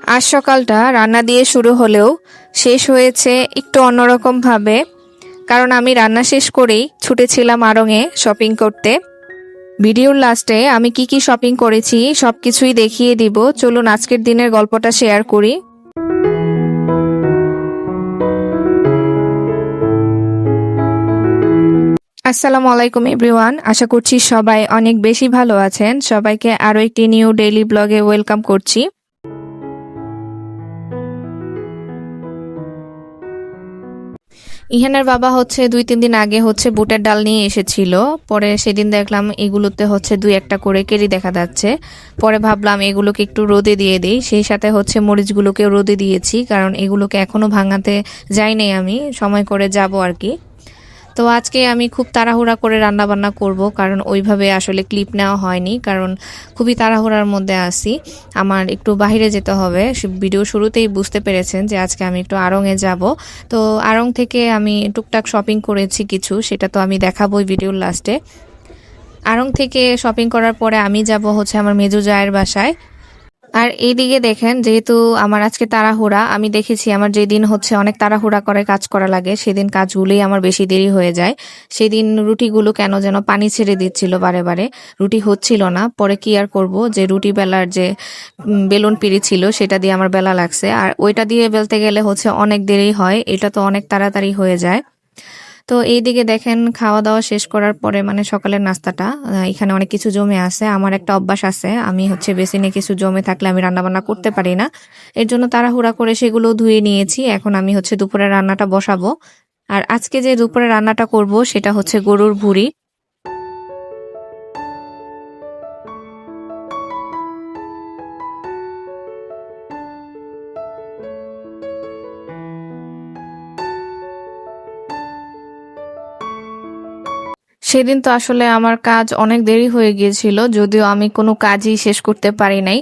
আজ সকালটা রান্না দিয়ে শুরু হলেও শেষ হয়েছে একটু অন্যরকম ভাবে। কারণ আমি রান্না শেষ করেই ছুটেছিলাম আড়ংয়ে শপিং করতে। ভিডিওর লাস্টে আমি কি কি শপিং করেছি সবকিছুই দেখিয়ে দিব। চলুন আজকের দিনের গল্পটা শেয়ার করি। আসসালামু আলাইকুম এভরিওয়ান, আশা করছি সবাই অনেক বেশি ভালো আছেন। সবাইকে আরো একটি নিউ ডেইলি ব্লগে ওয়েলকাম করছি। ইহানের বাবা হচ্ছে 2-3 দিন আগে হচ্ছে বুটের ডাল নিয়ে এসেছিল। পরে সেদিন দেখলাম এগুলোতে হচ্ছে 2-1টা করে কেরি দেখা যাচ্ছে। পরে ভাবলাম এগুলোকে একটু রোদে দিয়ে দিই, সেই সাথে হচ্ছে মরিচগুলোকেও রোদে দিয়েছি, কারণ এগুলোকে এখনো ভাঙাতে যাইনি, আমি সময় করে যাব আর কি। তো আজকে আমি খুব তাড়াহুড়া করে রান্না বান্না করব, কারণ ওইভাবে আসলে ক্লিপ নেওয়া হয়নি, কারণ খুবই তাড়াহুড়ার মধ্যে আছি। আমার একটু বাইরে যেতে হবে। ভিডিও শুরুতেই বুঝতে পেরেছেন যে আজকে আমি একটু আড়ংয়ে যাব। তো আড়ং থেকে আমি টুকটাক শপিং করেছি কিছু, সেটা তো আমি দেখাবোই ভিডিওর লাস্টে। আড়ং থেকে শপিং করার পরে আমি যাব হচ্ছে আমার মেজো জায়ের বাসায়। আর এইদিকে দেখেন, যেহেতু আমার আজকে তাড়াহুড়া, আমি দেখেছি আমার যেদিন হচ্ছে অনেক তাড়াহুড়া করে কাজ করা লাগে সেদিন কাজগুলোই আমার বেশি দেরি হয়ে যায়। সেদিন রুটিগুলো কেন যেন পানি ছেড়ে দিচ্ছিল বারে বারে, রুটি হচ্ছিল না। পরে কি আর করব, যে রুটি বেলার যে বেলুন পিড়ি ছিল সেটা দিয়ে আমার বেলা লাগছে, আর ওইটা দিয়ে বেলতে গেলে হচ্ছে অনেক দেরি হয়, এটা তো অনেক তাড়াতাড়ি হয়ে যায়। তো এইদিকে দেখেন, খাওয়া দাওয়া শেষ করার পরে মানে সকালের নাস্তাটা, এখানে অনেক কিছু জমে আছে। আমার একটা অভ্যাস আছে, আমি হচ্ছে বেসিনে কিছু জমে থাকলে আমি রান্না বান্না করতে পারি না। এর জন্য তাড়াহুড়া করে সেগুলো ধুয়ে নিয়েছি। এখন আমি হচ্ছে দুপুরে রান্নাটা বসাবো। আর আজকে যে দুপুরে রান্নাটা করব সেটা হচ্ছে গরুর ভুঁড়ি। সেদিন তো আসলে আমার কাজ অনেক দেরি হয়ে গিয়েছিল, যদিও আমি কোনো কাজই শেষ করতে পারি নাই।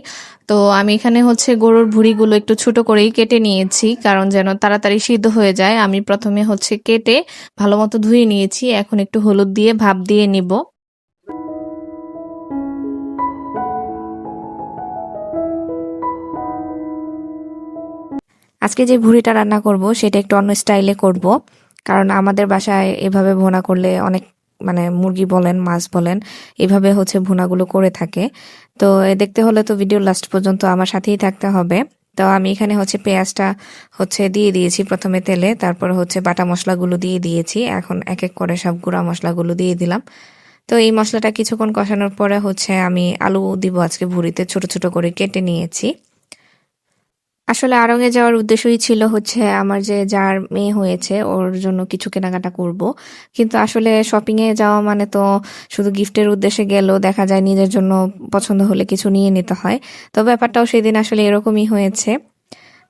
তো আমি এখানে হচ্ছে গরুর ভুঁড়িগুলো একটু ছোট করেই কেটে নিয়েছি, কারণ যেন তাড়াতাড়ি সিদ্ধ হয়ে যায়। আমি প্রথমে হচ্ছে কেটে ভালো মতো ধুয়ে নিয়েছি, এখন একটু হলুদ দিয়ে ভাপ দিয়ে নিব। আজকে যে ভুঁড়িটা রান্না করব সেটা একটু অন্য স্টাইলে করব, কারণ আমাদের বাসায় এভাবে ভুনা করলে অনেক, মানে মুরগি বলেন মাছ বলেন, এভাবে হচ্ছে ভুনাগুলো করে থাকে। তো দেখতে হলে তো ভিডিও লাস্ট পর্যন্ত আমার সাথেই থাকতে হবে। তো আমি এখানে হচ্ছে পেঁয়াজটা হচ্ছে দিয়ে দিয়েছি প্রথমে তেলে, তারপর হচ্ছে বাটা মশলাগুলো দিয়ে দিয়েছি। এখন এক এক করে সব গুঁড়া মশলাগুলো দিয়ে দিলাম। তো এই মশলাটা কিছুক্ষণ কষানোর পরে হচ্ছে আমি আলু দিব আজকে ভুঁড়িতে, ছোট ছোট করে কেটে নিয়েছি। আসলে আড়ং-এ যাওয়ার উদ্দেশ্যই ছিল হচ্ছে আমার যে যার মেয়ে হয়েছে ওর জন্য কিছু কেনাকাটা করব। কিন্তু আসলে শপিং এ যাওয়া মানে তো শুধু গিফটের উদ্দেশ্যে গেলেও দেখা যায় নিজের জন্য পছন্দ হলে কিছু নিয়ে নিতে হয়। তো ব্যাপারটাও সেদিন আসলে এরকমই হয়েছে।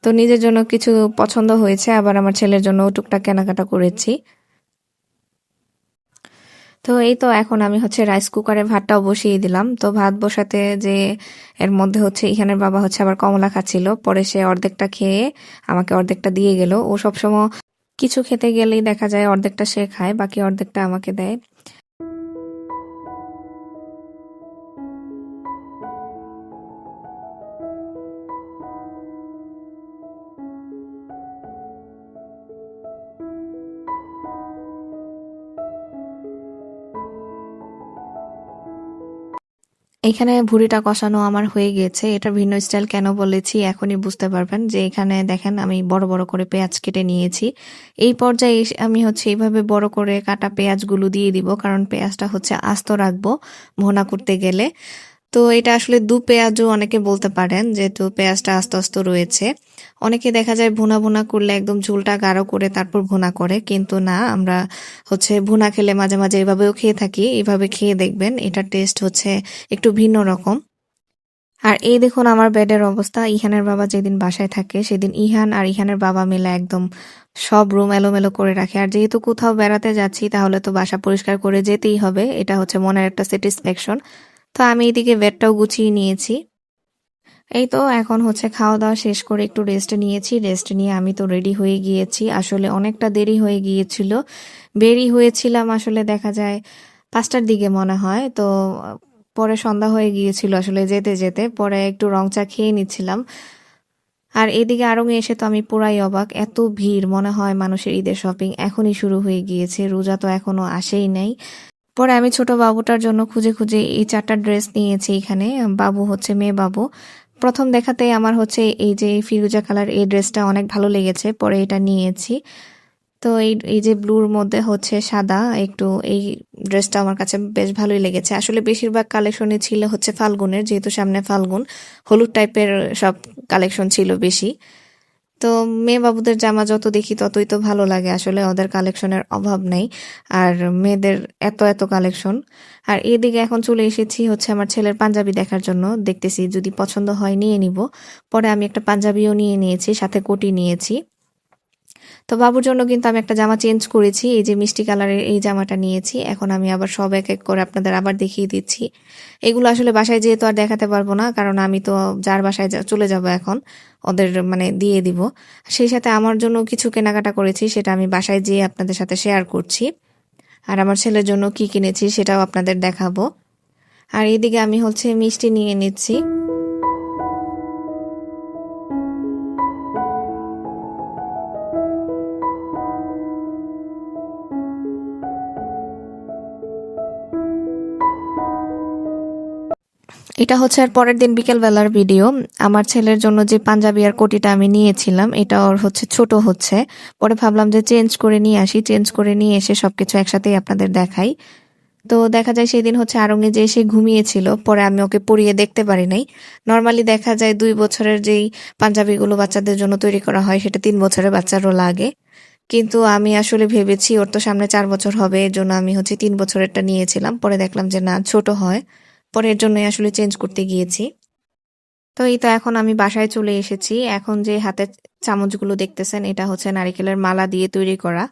তো নিজের জন্য কিছু পছন্দ হয়েছে, আবার আমার ছেলের জন্য টুকটাক কেনাকাটা করেছি। তো এই তো এখন আমি হচ্ছে রাইস কুকারে ভাতটাও বসিয়ে দিলাম। তো ভাত বসাতে যে এর মধ্যে হচ্ছে ইহানের বাবা হচ্ছে আবার কমলা খাচ্ছিল, পরে সে অর্ধেকটা খেয়ে আমাকে অর্ধেকটা দিয়ে গেল। ও সবসময় কিছু খেতে গেলেই দেখা যায় অর্ধেকটা সে খায়, বাকি অর্ধেকটা আমাকে দেয়। এখানে ভুঁড়িটা কষানো আমার হয়ে গিয়েছে। এটা ভিন্ন স্টাইল কেন বলেছি এখনই বুঝতে পারবেন, যে এখানে দেখেন আমি বড় বড় করে পেঁয়াজ কেটে নিয়েছি। এই পর্যায়ে আমি হচ্ছে এইভাবে বড় করে কাটা পেঁয়াজগুলো দিয়ে দিব, কারণ পেঁয়াজটা হচ্ছে আস্ত রাখবো ভুনা করতে গেলে। তো এটা আসলে দু পেঁয়াজও অনেকে বলতে পারেন, যেহেতু পেঁয়াজটা আস্তে আস্তে রয়েছে। অনেকে দেখা যায় ভুনা ভুনা করলে একদম ঝোলটা গাঢ় করে তারপর ভুনা করে, কিন্তু না, আমরা হচ্ছে ভুনা খেলে মাঝে মাঝে এভাবেও খেয়ে থাকি। এভাবে খেয়ে দেখবেন, এটার টেস্ট হচ্ছে একটু ভিন্ন রকম। আর এই দেখুন আমার বেডের অবস্থা। ইহানের বাবা যেদিন বাসায় থাকে সেদিন ইহান আর ইহানের বাবা মিলে একদম সব রুম এলোমেলো করে রাখে। আর যেহেতু কোথাও বেড়াতে যাচ্ছি তাহলে তো বাসা পরিষ্কার করে যেতেই হবে, এটা হচ্ছে মনের একটা স্যাটিসফ্যাকশন। তো আমি এদিকে বেডটাও গুছিয়ে নিয়েছি। এই তো এখন হচ্ছে খাওয়া দাওয়া শেষ করে একটু রেস্ট নিয়েছি। রেস্ট নিয়ে আমি তো রেডি হয়ে গিয়েছি। আসলে অনেকটা দেরি হয়ে গিয়েছিল, বেরি হয়েছিলাম আসলে দেখা যায় 5টার দিকে মনে হয়। তো পরে সন্ধ্যা হয়ে গিয়েছিল আসলে যেতে যেতে। পরে একটু রং চা খেয়ে নিচ্ছিলাম। আর এদিকে আড়ংয়ে এসে তো আমি পুরাই অবাক, এত ভিড়, মনে হয় মানুষের ঈদের শপিং এখনই শুরু হয়ে গিয়েছে, রোজা তো এখনো আসেই নাই। পরে আমি ছোট বাবুটার জন্য খুঁজে খুঁজে এই 4টা ড্রেস নিয়েছি এখানে। বাবু হচ্ছে মেয়ে বাবু। প্রথম দেখাতেই আমার হচ্ছে এই যে ফিরোজা কালার এই ড্রেসটা অনেক ভালো লেগেছে, পরে এটা নিয়েছি। তো এই এই যে ব্লুর মধ্যে হচ্ছে সাদা একটু, এই ড্রেসটা আমার কাছে বেশ ভালোই লেগেছে। আসলে বেশিরভাগ কালেকশনই ছিল হচ্ছে ফাল্গুনের, যেহেতু সামনে ফাল্গুন, হলুদ টাইপের সব কালেকশন ছিল বেশি। তো মেয়ে বাবুদের জামা যত দেখি ততই তো ভালো লাগে, আসলে ওদের কালেকশনের অভাব নেই। আর মেয়েদের এত এত কালেকশন। আর এদিকে এখন চলে এসেছি হচ্ছে আমার ছেলের পাঞ্জাবি দেখার জন্য, দেখতেছি যদি পছন্দ হয় নিয়ে নিব। পরে আমি একটা পাঞ্জাবিও নিয়ে নিয়েছি, সাথে কোটি নিয়েছি। তো বাবুর জন্য কিন্তু আমি একটা জামা চেঞ্জ করেছি, এই যে মিষ্টি কালারের এই জামাটা নিয়েছি। এখন আমি আবার সব এক এক করে আপনাদের আবার দেখিয়ে দিচ্ছি। এগুলো আসলে বাসায় যেয়ে তো আর দেখাতে পারবো না, কারণ আমি তো যার বাসায় চলে যাব এখন, ওদের মানে দিয়ে দিব। সেই সাথে আমার জন্য কিছু কেনাকাটা করেছি, সেটা আমি বাসায় যেয়ে আপনাদের সাথে শেয়ার করছি। আর আমার ছেলের জন্য কি কিনেছি সেটাও আপনাদের দেখাবো। আর এদিকে আমি হচ্ছে মিষ্টি নিয়ে নিচ্ছি। এটা হচ্ছে আর পরের দিন বিকেল বেলার ভিডিও। আমার ছেলের জন্য যে পাঞ্জাবি আর কোটিটা আমি নিয়েছিলাম, এটা ওর হচ্ছে ছোট হচ্ছে। পরে ভাবলাম যে চেঞ্জ করে নিয়ে আসি, চেঞ্জ করে নিয়ে এসে সবকিছু একসাথেই আপনাদের দেখাই। তো দেখা যায় সেদিন হচ্ছে আড়ংয়ে যে সে ঘুমিয়েছিল, পরে আমি ওকে পরিয়ে দেখতে পারি নাই। নর্মালি দেখা যায় 2 বছরের যেই পাঞ্জাবিগুলো বাচ্চাদের জন্য তৈরি করা হয় সেটা 3 বছরের বাচ্চারও লাগে। কিন্তু আমি আসলে ভেবেছি ওর তো সামনে 4 বছর হবে, এর জন্য আমি হচ্ছে 3 বছরেরটা নিয়েছিলাম। পরে দেখলাম যে না, ছোট হয়। পরে এর জন্যই আসলে চেঞ্জ করতে গিয়েছি। তো এই তো এখন আমি বাসায় চলে এসেছি। এখন যে হাতে চামচগুলো দেখতেছেন, এটা হচ্ছে নারিকেলের মালা দিয়ে তৈরি করা।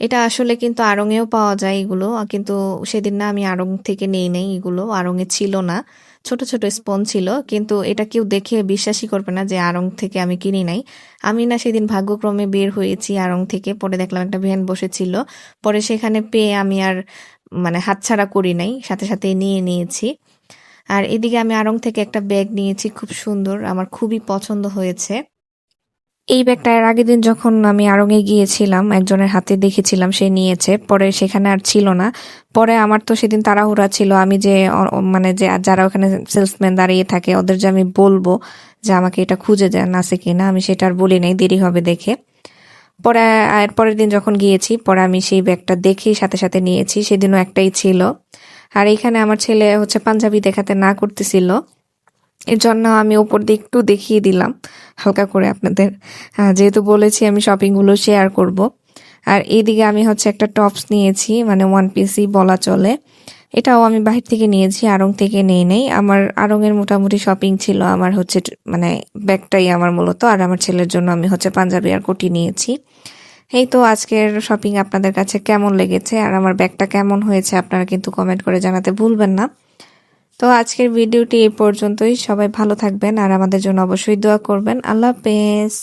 এটা আসলে কিন্তু আড়ংয়েও পাওয়া যায় এগুলো, কিন্তু সেদিন না আমি আড়ং থেকে নেই নাই, এগুলো আড়ংয়ে ছিল না। ছোট ছোট স্পন ছিল, কিন্তু এটা কেউ দেখে বিশ্বাসই করবে না যে আড়ং থেকে আমি কিনি নাই। আমি না সেদিন ভাগ্যক্রমে বের হয়েছি আড়ং থেকে, পরে দেখলাম একটা ভ্যান বসেছিল। পরে সেখানে পেয়ে আমি আর মানে হাতছাড়া করি নাই, সাথে সাথে নিয়ে নিয়েছি। আর এদিকে আমি আড়ং থেকে একটা ব্যাগ নিয়েছি, খুব সুন্দর, আমার খুবই পছন্দ হয়েছে। এই ব্যাগটা এর আগের দিন যখন আমি আড়ংয়ে গিয়েছিলাম একজনের হাতে দেখেছিলাম, সে নিয়েছে, পরে সেখানে আর ছিল না। পরে আমার তো সেদিন তাড়াহুড়া ছিল, আমি যে মানে যে যারা ওখানে সেলসম্যান দাঁড়িয়ে থাকে ওদের যে আমি বলবো যে আমাকে এটা খুঁজে দেন আছে কিনা, আমি সেটা আর বলি নাই, দেরি হবে দেখে। পরে এর পরের দিন যখন গিয়েছি, পরে আমি সেই ব্যাগটা দেখেই সাথে সাথে নিয়েছি, সেদিনও একটাই ছিল। আর এইখানে আমার ছেলে হচ্ছে পাঞ্জাবি দেখাতে না করতেছিল, এর জন্য আমি উপর দিয়ে একটু দেখিয়ে দিলাম হালকা করে আপনাদের, যেহেতু বলেছি আমি শপিংগুলো শেয়ার করব। আর এইদিকে আমি হচ্ছে একটা টপস নিয়েছি, মানে 1 পিসই বলা চলে। এটাও আমি বাহির থেকে নিয়েছি, আড়ং থেকে নেই নেই। আমার আড়ংয়ের মোটামুটি শপিং ছিল, আমার হচ্ছে মানে ব্যাগটাই আমার মূলত। আর আমার ছেলের জন্য আমি হচ্ছে পাঞ্জাবি আর কোটি নিয়েছি। এই তো আজকের শপিং আপনাদের কাছে কেমন লেগেছে আর আমার ব্যাগটা কেমন হয়েছে আপনারা কিন্তু কমেন্ট করে জানাতে ভুলবেন না। তো আজকের ভিডিওটি এই পর্যন্তই, সবাই ভালো থাকবেন আর আমাদের জন্য অবশ্যই দোয়া করবেন। আল্লাহ হাফেজ।